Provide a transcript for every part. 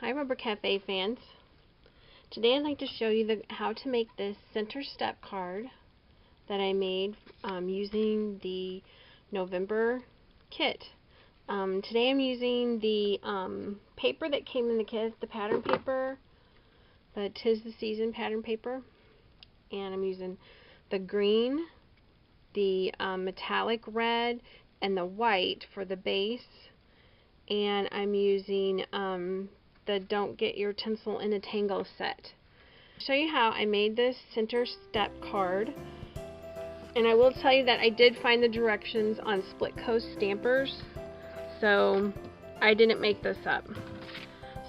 Hi Rubber Cafe fans. Today I'd like to show you how to make this center step card that I made using the November kit. Today I'm using the paper that came in the kit, the pattern paper, the 'Tis the Season pattern paper, and I'm using the green, the metallic red, and the white for the base, and I'm using the Don't Get Your Tinsel in a Tangle set. I'll show you how I made this center step card, and I will tell you that I did find the directions on Split Coast Stampers, so I didn't make this up.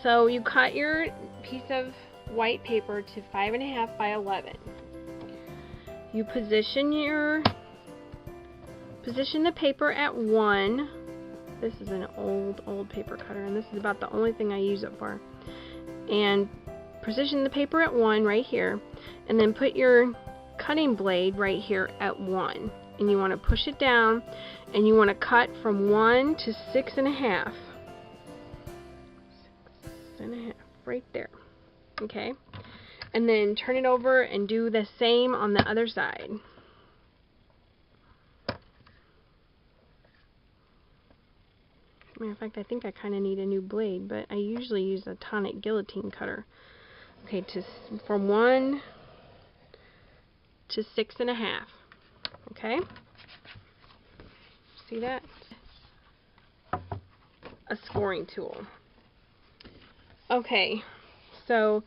So you cut your piece of white paper to 5.5 by 11. You position the paper at 1. This is an old paper cutter, and this is about the only thing I use it for. And position the paper at 1 right here, and then put your cutting blade right here at 1. And you want to push it down, and you want to cut from 1 to 6.5. 6.5, right there. Okay? And then turn it over and do the same on the other side. Matter of fact, I think I kind of need a new blade, but I usually use a tonic guillotine cutter. Okay, from 1 to 6.5. Okay? See that? A scoring tool. Okay, so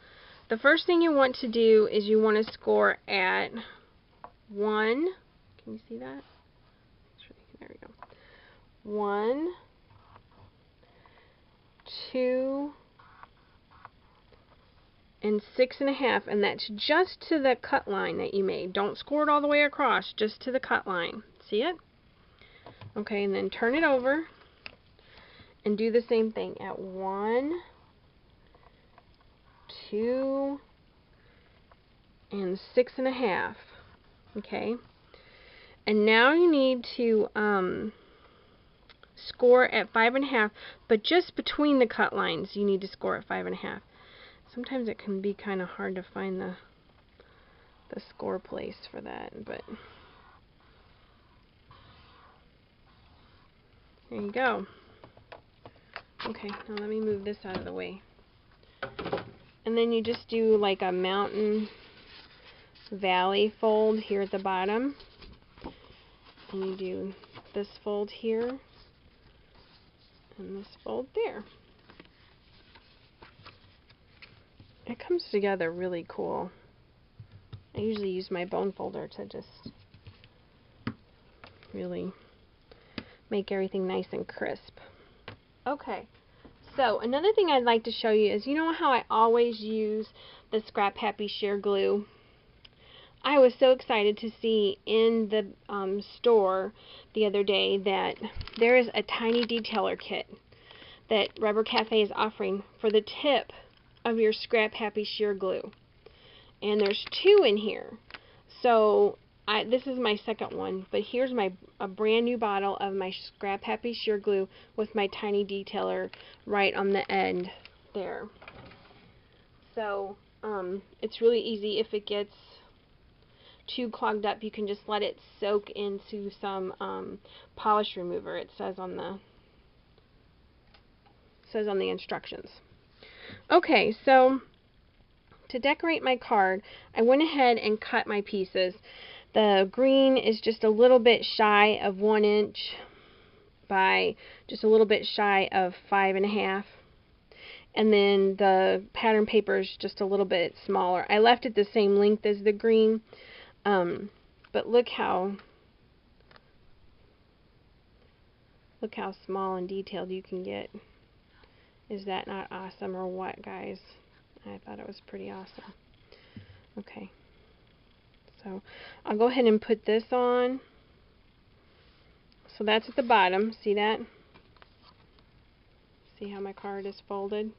the first thing you want to do is you want to score at 1. Can you see that? There we go. 1, 2, and 6.5, and that's just to the cut line that you made. Don't score it all the way across, just to the cut line. See it? Okay, and then turn it over and do the same thing at 1, 2, and 6.5. Okay, and now you need to score at 5.5, but just between the cut lines you need to score at 5.5. Sometimes it can be kind of hard to find the score place for that, but there you go. Okay, now let me move this out of the way. And then you just do like a mountain valley fold here at the bottom, and you do this fold here and this fold there. It comes together really cool. I usually use my bone folder to just really make everything nice and crisp. Okay, so another thing I'd like to show you is, you know how I always use the Scrap Happy sheer glue? I was so excited to see in the store the other day that there is a tiny detailer kit that Rubber Cafe is offering for the tip of your Scrap Happy sheer glue. And there's 2 in here. So this is my second one, but here's a brand new bottle of my Scrap Happy sheer glue with my tiny detailer right on the end there. So it's really easy. If it gets too clogged up, you can just let it soak into some polish remover. It says on the instructions. Okay, so to decorate my card, I went ahead and cut my pieces. The green is just a little bit shy of 1 inch by just a little bit shy of 5.5. And then the pattern paper is just a little bit smaller. I left it the same length as the green, but look how small and detailed you can get. Is that not awesome or what, guys? I thought it was pretty awesome. Okay, so I'll go ahead and put this on. So that's at the bottom. See that? See how my card is folded?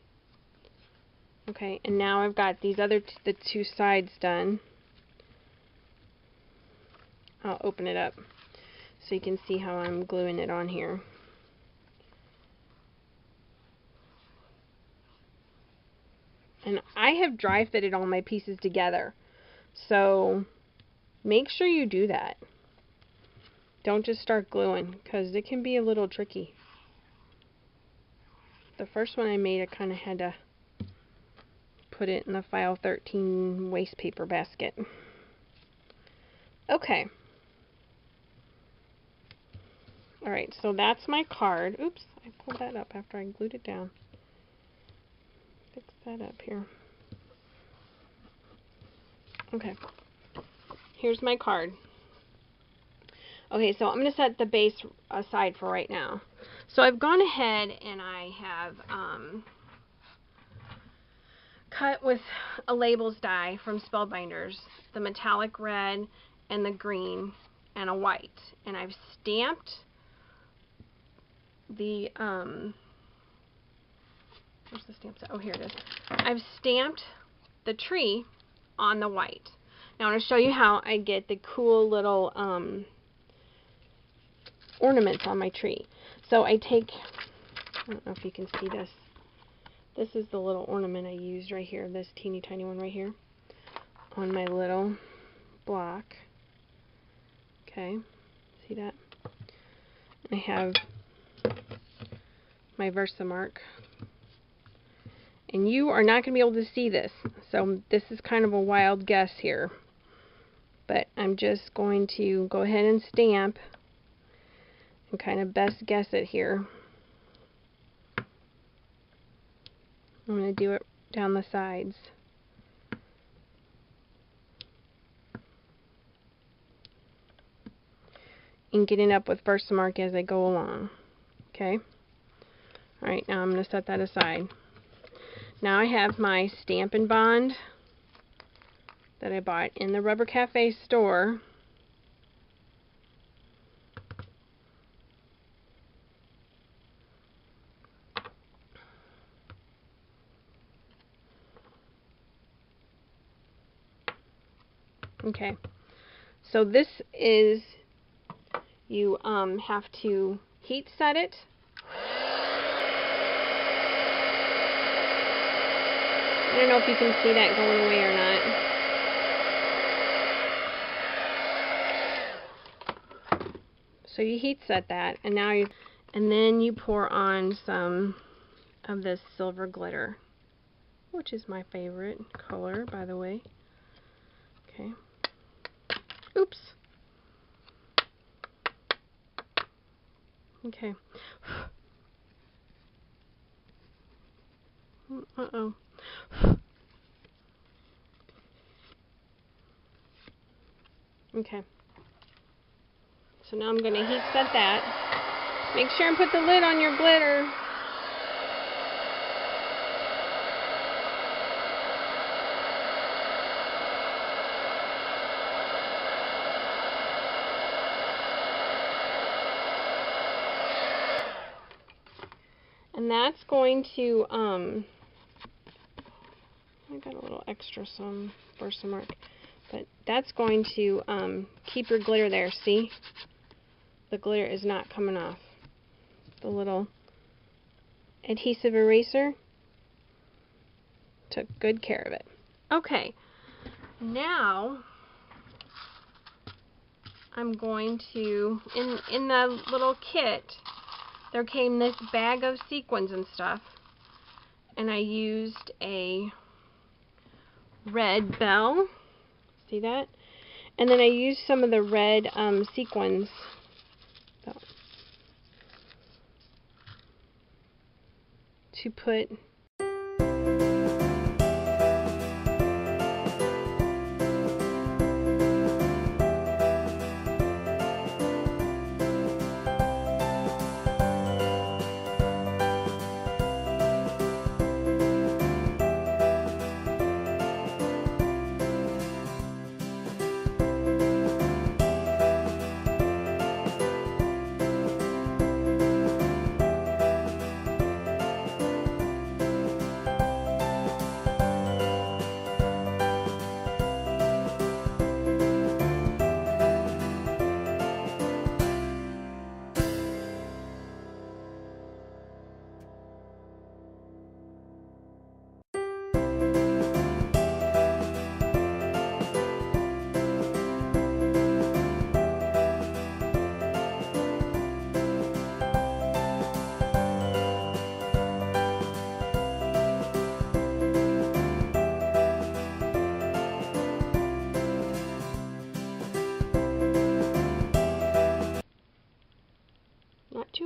Okay, and now I've got these the 2 sides done. I'll open it up so you can see how I'm gluing it on here. And I have dry fitted all my pieces together. So make sure you do that. Don't just start gluing, because it can be a little tricky. The first one I made, I kind of had to put it in the file 13 waste paper basket. Okay. Alright, so that's my card. Oops, I pulled that up after I glued it down. Fix that up here. Okay. Here's my card. Okay, so I'm going to set the base aside for right now. So I've gone ahead and I have cut with a labels die from Spellbinders, the metallic red and the green and a white. And I've stamped the, where's the stamp set? Oh, here it is. I've stamped the tree on the white. Now I'm going to show you how I get the cool little ornaments on my tree. So I take, I don't know if you can see this. This is the little ornament I used right here, this teeny tiny one right here on my little block. Okay, see that? I have my Versamark. And you are not going to be able to see this, so this is kind of a wild guess here. But I'm just going to go ahead and stamp and kind of best guess it here. I'm going to do it down the sides. And getting up with Versamark as I go along. Okay? Alright, now I'm going to set that aside. Now I have my Stamp and Bond that I bought in the Rubber Cafe store. Okay, so this is, you have to heat set it. I don't know if you can see that going away or not. So you heat set that, and now then you pour on some of this silver glitter, which is my favorite color, by the way. Okay. Oops. Okay. Uh-oh. Okay. So now I'm going to heat set that. Make sure and put the lid on your glitter. And that's going to, I got a little extra some Versamark, but that's going to keep your glitter there. See? The glitter is not coming off. The little adhesive eraser took good care of it. Okay, now I'm going to, in the little kit, there came this bag of sequins and stuff, and I used a red bell, see that? And then I used some of the red sequins to put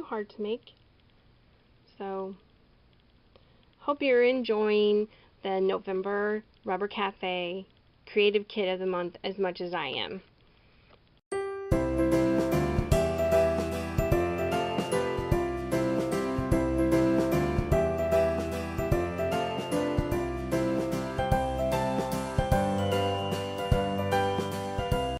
hard to make. So, hope you're enjoying the November Rubber Cafe Creative Kit of the Month as much as I am.